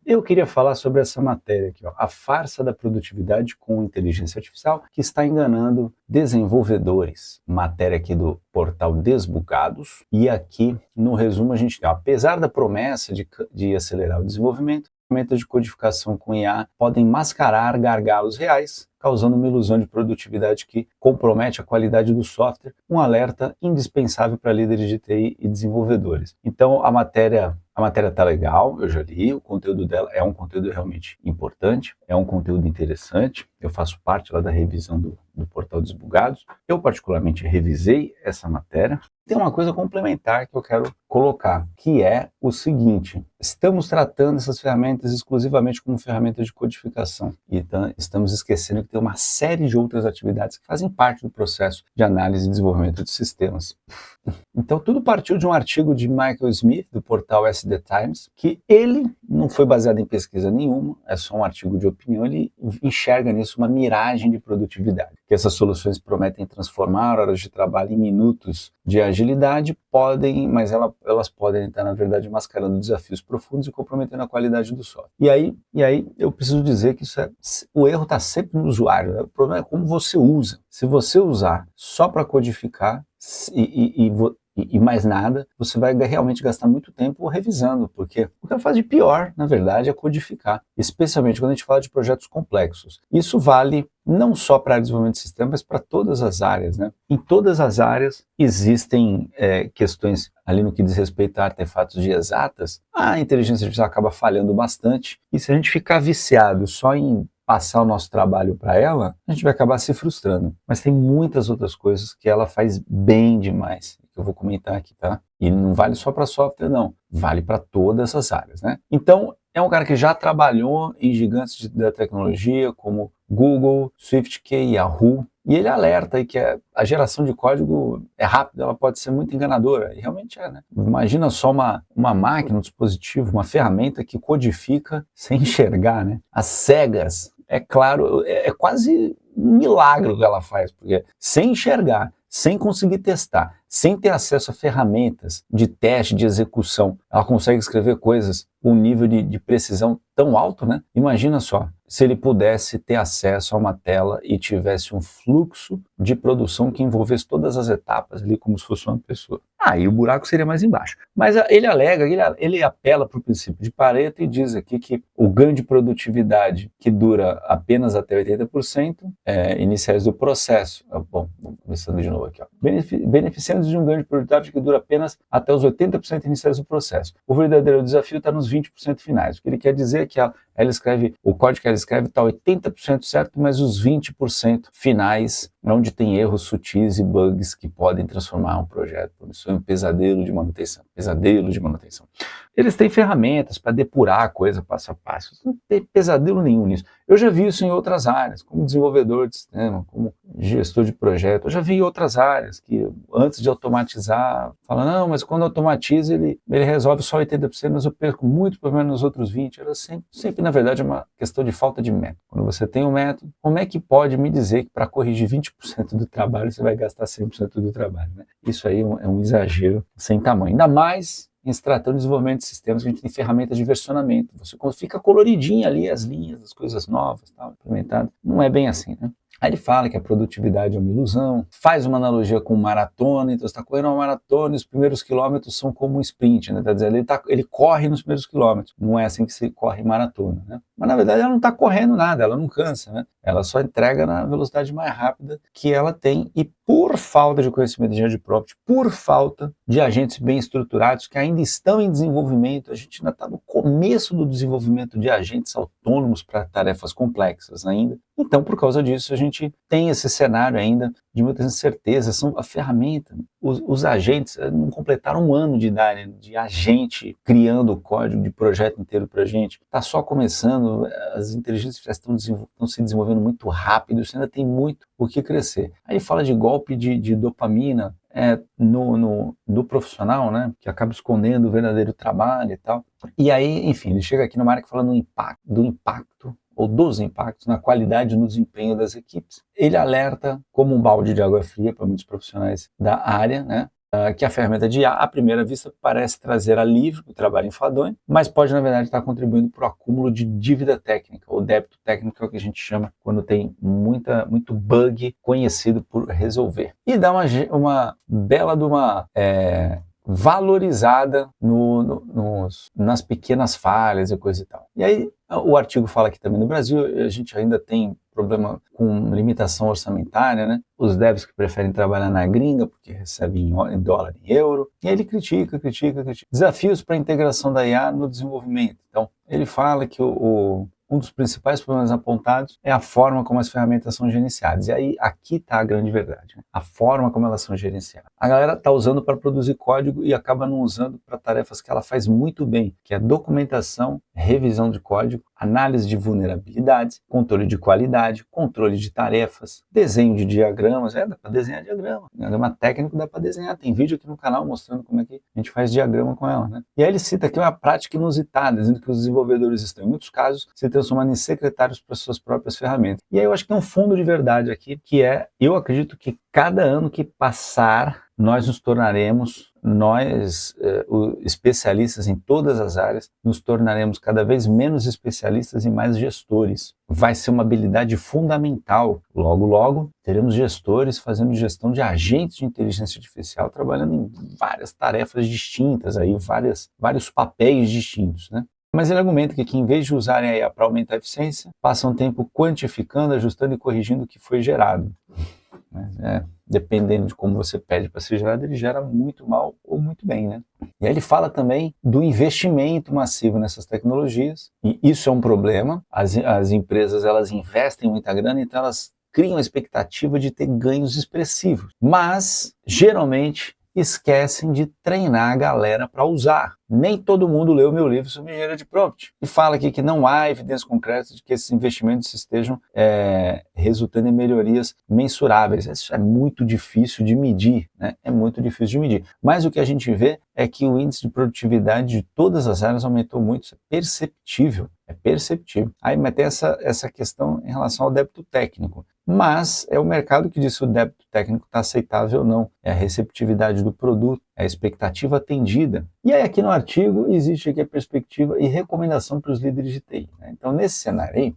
Eu queria falar sobre essa matéria aqui, ó, a farsa da produtividade com inteligência artificial que está enganando desenvolvedores. Matéria aqui do portal Desbugados. E aqui, no resumo, a gente tem, ó, apesar da promessa de acelerar o desenvolvimento, ferramentas de codificação com IA podem mascarar gargalos reais, causando uma ilusão de produtividade que compromete a qualidade do software, um alerta indispensável para líderes de TI e desenvolvedores. Então, a matéria está legal, eu já li, o conteúdo dela é um conteúdo realmente importante, é um conteúdo interessante, eu faço parte lá da revisão do portal Desbugados, eu particularmente revisei essa matéria. Tem uma coisa complementar que eu quero colocar, que é o seguinte: estamos tratando essas ferramentas exclusivamente como ferramentas de codificação e estamos esquecendo que tem uma série de outras atividades que fazem parte do processo de análise e desenvolvimento de sistemas. Então tudo partiu de um artigo de Michael Smith, do portal SD Times, que ele não foi baseado em pesquisa nenhuma, é só um artigo de opinião, ele enxerga nisso uma miragem de produtividade, que essas soluções prometem transformar horas de trabalho em minutos de agilidade, mas elas podem estar, na verdade, mascarando desafios profundos e comprometendo a qualidade do software. E aí eu preciso dizer que o erro está sempre no usuário, né? O problema é como você usa. Se você usar só para codificar e mais nada, você vai realmente gastar muito tempo revisando, porque o que ela faz de pior, na verdade, é codificar, especialmente quando a gente fala de projetos complexos. Isso vale não só para desenvolvimento de sistemas, mas para todas as áreas, né? Em todas as áreas existem questões ali no que diz respeito a artefatos de exatas, a inteligência artificial acaba falhando bastante, e se a gente ficar viciado só em passar o nosso trabalho para ela, a gente vai acabar se frustrando. Mas tem muitas outras coisas que ela faz bem demais, que eu vou comentar aqui, tá? E não vale só para software, não. Vale para todas as áreas, né? Então, é um cara que já trabalhou em gigantes da tecnologia, como Google, SwiftKey, Yahoo, e ele alerta aí que a geração de código é rápida, ela pode ser muito enganadora, e realmente é, né? Imagina só uma máquina, um dispositivo, uma ferramenta que codifica sem enxergar, né? Às cegas. É claro, é quase um milagre o que ela faz, porque sem enxergar, sem conseguir testar, sem ter acesso a ferramentas de teste, de execução, ela consegue escrever coisas com um nível de precisão tão alto, né? Imagina só, se ele pudesse ter acesso a uma tela e tivesse um fluxo de produção que envolvesse todas as etapas ali como se fosse uma pessoa. Aí o buraco seria mais embaixo. Mas ele alega, ele apela para o princípio de Pareto e diz aqui que o ganho de produtividade que dura apenas até 80% iniciais do processo. Bom, começando de novo aqui, ó. Beneficiando de um ganho de produtividade que dura apenas até os 80% iniciais do processo. O verdadeiro desafio está nos 20% finais. O que ele quer dizer é que o código que ela escreve está 80% certo, mas os 20% finais é onde tem erros sutis e bugs que podem transformar um projeto em um pesadelo de manutenção. Pesadelo de manutenção. Eles têm ferramentas para depurar a coisa passo a passo. Não tem pesadelo nenhum nisso. Eu já vi isso em outras áreas, como desenvolvedor de sistema, como gestor de projeto. Eu já vi em outras áreas que antes de automatizar, fala, não, mas quando automatiza ele resolve só 80%, mas eu perco muito problema nos outros 20%. Era sempre, na verdade, é uma questão de falta de método. Quando você tem um método, como é que pode me dizer que para corrigir 20% do trabalho você vai gastar 100% do trabalho, né? Isso aí é um exagero sem tamanho. Ainda mais em se tratando de desenvolvimento de sistemas, a gente tem ferramentas de versionamento. Você fica coloridinho ali as linhas, as coisas novas, tal, implementado. Não é bem assim, né? Aí ele fala que a produtividade é uma ilusão, faz uma analogia com maratona, então você está correndo uma maratona e os primeiros quilômetros são como um sprint, né? Tá dizendo, ele corre nos primeiros quilômetros, não é assim que se corre maratona, né? Mas na verdade ela não está correndo nada, ela não cansa, né? Ela só entrega na velocidade mais rápida que ela tem e por falta de conhecimento de engenharia de prompt, por falta de agentes bem estruturados que ainda estão em desenvolvimento, a gente ainda está no começo do desenvolvimento de agentes autônomos para tarefas complexas ainda. Então, por causa disso, a gente tem esse cenário ainda de muitas incertezas. A ferramenta, os agentes não completaram um ano de idade de agente criando o código de projeto inteiro para a gente. Está só começando, as inteligências estão se desenvolvendo muito rápido, isso ainda tem muito o que crescer. Aí fala de golpe de dopamina no profissional, né, que acaba escondendo o verdadeiro trabalho e tal. E aí, enfim, ele chega aqui no Mark falando do impacto ou dos impactos na qualidade e no desempenho das equipes. Ele alerta como um balde de água fria para muitos profissionais da área, né, que a ferramenta de IA, à primeira vista, parece trazer alívio para o trabalho enfadonho, mas pode, na verdade, estar contribuindo para o acúmulo de dívida técnica, ou débito técnico, é o que a gente chama quando tem muito bug conhecido por resolver. E dá uma bela de uma valorizada nas pequenas falhas e coisa e tal. E aí, o artigo fala que também no Brasil a gente ainda tem problema com limitação orçamentária, né? Os devs que preferem trabalhar na gringa porque recebem em dólar e euro. E aí ele critica. Desafios para a integração da IA no desenvolvimento. Então, ele fala que um dos principais problemas apontados é a forma como as ferramentas são gerenciadas. E aí, aqui está a grande verdade, né? A forma como elas são gerenciadas. A galera está usando para produzir código e acaba não usando para tarefas que ela faz muito bem, que é documentação, revisão de código, análise de vulnerabilidades, controle de qualidade, controle de tarefas, desenho de diagramas. Dá para desenhar diagrama. Diagrama técnico dá para desenhar. Tem vídeo aqui no canal mostrando como é que a gente faz diagrama com ela, né? E aí ele cita aqui uma prática inusitada, dizendo que os desenvolvedores estão, em muitos casos, se transformando em secretários para suas próprias ferramentas. E aí eu acho que tem um fundo de verdade aqui, que é, eu acredito que cada ano que passar, nós nos tornaremos, especialistas em todas as áreas, nos tornaremos cada vez menos especialistas e mais gestores. Vai ser uma habilidade fundamental. Logo, teremos gestores fazendo gestão de agentes de inteligência artificial, trabalhando em várias tarefas distintas, aí, vários papéis distintos, né? Mas ele argumenta que em vez de usarem a IA para aumentar a eficiência, passam tempo quantificando, ajustando e corrigindo o que foi gerado. Dependendo de como você pede para ser gerado, ele gera muito mal ou muito bem, né? E aí ele fala também do investimento massivo nessas tecnologias, e isso é um problema. As empresas, elas investem muita grana, então elas criam a expectativa de ter ganhos expressivos, mas geralmente esquecem de treinar a galera para usar. Nem todo mundo leu meu livro sobre engenharia de prompt. E fala aqui que não há evidências concretas de que esses investimentos estejam resultando em melhorias mensuráveis. Isso é muito difícil de medir, né? É muito difícil de medir. Mas o que a gente vê é que o índice de produtividade de todas as áreas aumentou muito. Isso é perceptível. É perceptível. Aí mas tem essa questão em relação ao débito técnico. Mas é o mercado que diz se o débito técnico está aceitável ou não. É a receptividade do produto, é a expectativa atendida. E aí aqui no artigo existe aqui a perspectiva e recomendação para os líderes de TI, né? Então nesse cenário aí,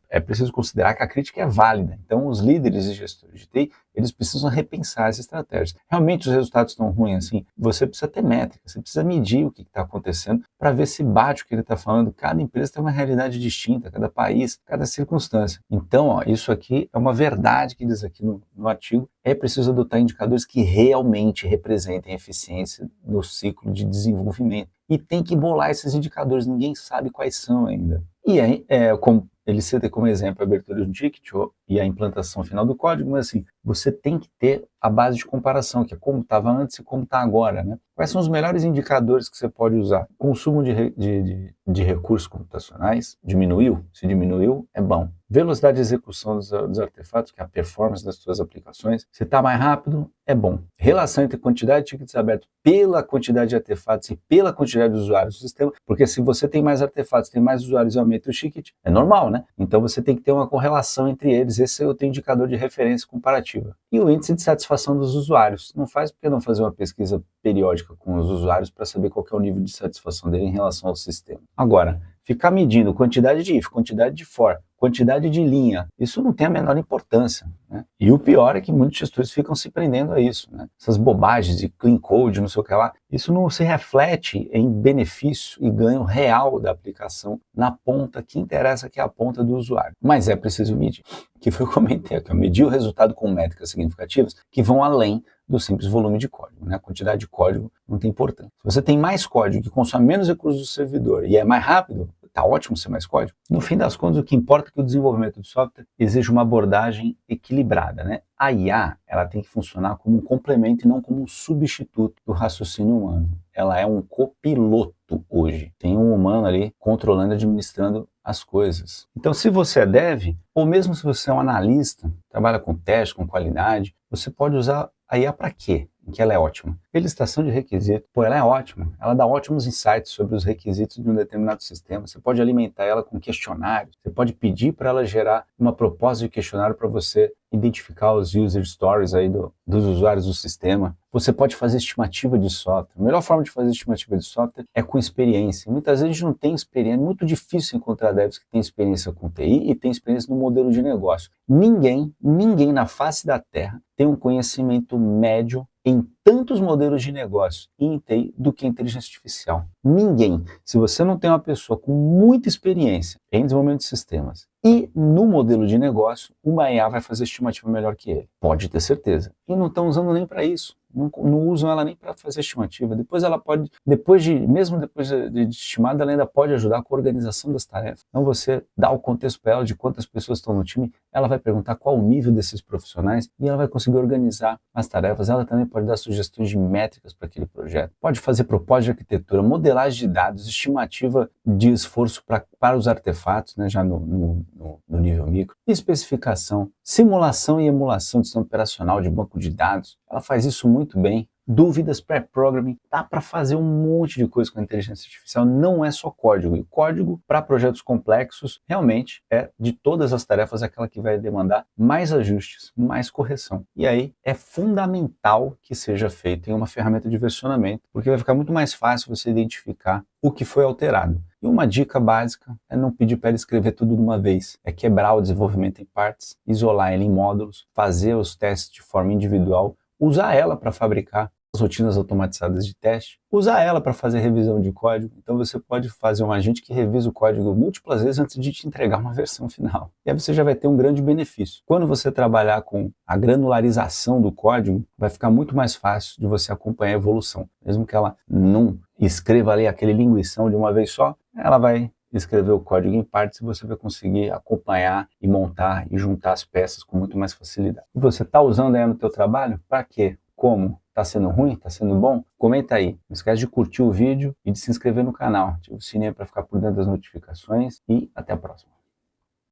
é preciso considerar que a crítica é válida. Então os líderes e gestores de TI, eles precisam repensar essa estratégia. Realmente os resultados estão ruins assim? Você precisa ter métrica, você precisa medir o que está acontecendo para ver se bate o que ele está falando. Cada empresa tem uma realidade distinta, cada país, cada circunstância. Então, isso aqui é uma verdade que diz aqui no artigo. É preciso adotar indicadores que realmente representem a eficiência no ciclo de desenvolvimento. E tem que bolar esses indicadores, ninguém sabe quais são ainda. E aí, como ele cita como exemplo a abertura de um ticket e a implantação final do código, mas assim, você tem que ter a base de comparação, que é como estava antes e como está agora, né? Quais são os melhores indicadores que você pode usar? Consumo de recursos computacionais diminuiu? Se diminuiu, é bom. Velocidade de execução dos artefatos, que é a performance das suas aplicações. Se está mais rápido, é bom. Relação entre quantidade de tickets abertos pela quantidade de artefatos e pela quantidade de usuários do sistema, porque se você tem mais artefatos, tem mais usuários e aumenta o ticket, é normal, né? Então você tem que ter uma correlação entre eles. Esse é o teu indicador de referência comparativa. E o índice de satisfação dos usuários. Não faz porque não fazer uma pesquisa periódica com os usuários para saber qual que é o nível de satisfação dele em relação ao sistema. Agora, ficar medindo quantidade de if, quantidade de for, quantidade de linha, isso não tem a menor importância, né? E o pior é que muitos gestores ficam se prendendo a isso, né? Essas bobagens de clean code, não sei o que lá, isso não se reflete em benefício e ganho real da aplicação na ponta que interessa, que é a ponta do usuário. Mas é preciso medir, que foi o que eu comentei aqui, medir o resultado com métricas significativas que vão além do simples volume de código, né? A quantidade de código não tem importância. Se você tem mais código que consome menos recursos do servidor e é mais rápido, tá ótimo ser mais código. No fim das contas, o que importa é que o desenvolvimento de software exige uma abordagem equilibrada, né? A IA, ela tem que funcionar como um complemento e não como um substituto do raciocínio humano. Ela é um copiloto hoje. Tem um humano ali controlando e administrando as coisas. Então, se você é dev, ou mesmo se você é um analista, trabalha com teste, com qualidade, você pode usar a IA para quê? em que ela é ótima? Elicitação de requisitos. Pô, ela é ótima. Ela dá ótimos insights sobre os requisitos de um determinado sistema. Você pode alimentar ela com questionários. Você pode pedir para ela gerar uma proposta de questionário para você identificar os user stories aí dos usuários do sistema. Você pode fazer estimativa de software. A melhor forma de fazer estimativa de software é com experiência. Muitas vezes a gente não tem experiência. É muito difícil encontrar devs que têm experiência com TI e têm experiência no modelo de negócio. Ninguém na face da Terra tem um conhecimento médio em tantos modelos de negócio e em TI do que a inteligência artificial. Ninguém. Se você não tem uma pessoa com muita experiência em desenvolvimento de sistemas e no modelo de negócio, uma IA vai fazer estimativa melhor que ele. Pode ter certeza. E não estão usando nem para isso. Não usam ela nem para fazer estimativa. Depois ela pode, mesmo depois de estimada, ela ainda pode ajudar com a organização das tarefas. Então você dá o contexto para ela de quantas pessoas estão no time, ela vai perguntar qual o nível desses profissionais e ela vai conseguir organizar as tarefas. Ela também pode dar sugestões de métricas para aquele projeto. Pode fazer proposta de arquitetura, modelagem de dados, estimativa de esforço para os artefatos, né, já no nível micro, especificação, simulação e emulação de sistema operacional de banco de dados. Ela faz isso muito bem. Dúvidas, pré-programming, dá para fazer um monte de coisa com a inteligência artificial, não é só código. E código para projetos complexos realmente é, de todas as tarefas, aquela que vai demandar mais ajustes, mais correção. E aí é fundamental que seja feito em uma ferramenta de versionamento, porque vai ficar muito mais fácil você identificar o que foi alterado. E uma dica básica é não pedir para ele escrever tudo de uma vez, é quebrar o desenvolvimento em partes, isolar ele em módulos, fazer os testes de forma individual, usar ela para fabricar as rotinas automatizadas de teste, usar ela para fazer revisão de código. Então você pode fazer um agente que revisa o código múltiplas vezes antes de te entregar uma versão final. E aí você já vai ter um grande benefício. Quando você trabalhar com a granularização do código, vai ficar muito mais fácil de você acompanhar a evolução. Mesmo que ela não escreva ali aquele linguição de uma vez só, ela vai escrever o código em partes e você vai conseguir acompanhar e montar e juntar as peças com muito mais facilidade. E você está usando aí no teu trabalho? Para quê? Como? Tá sendo ruim? Tá sendo bom? Comenta aí. Não esquece de curtir o vídeo e de se inscrever no canal. Ativa o sininho para ficar por dentro das notificações e até a próxima.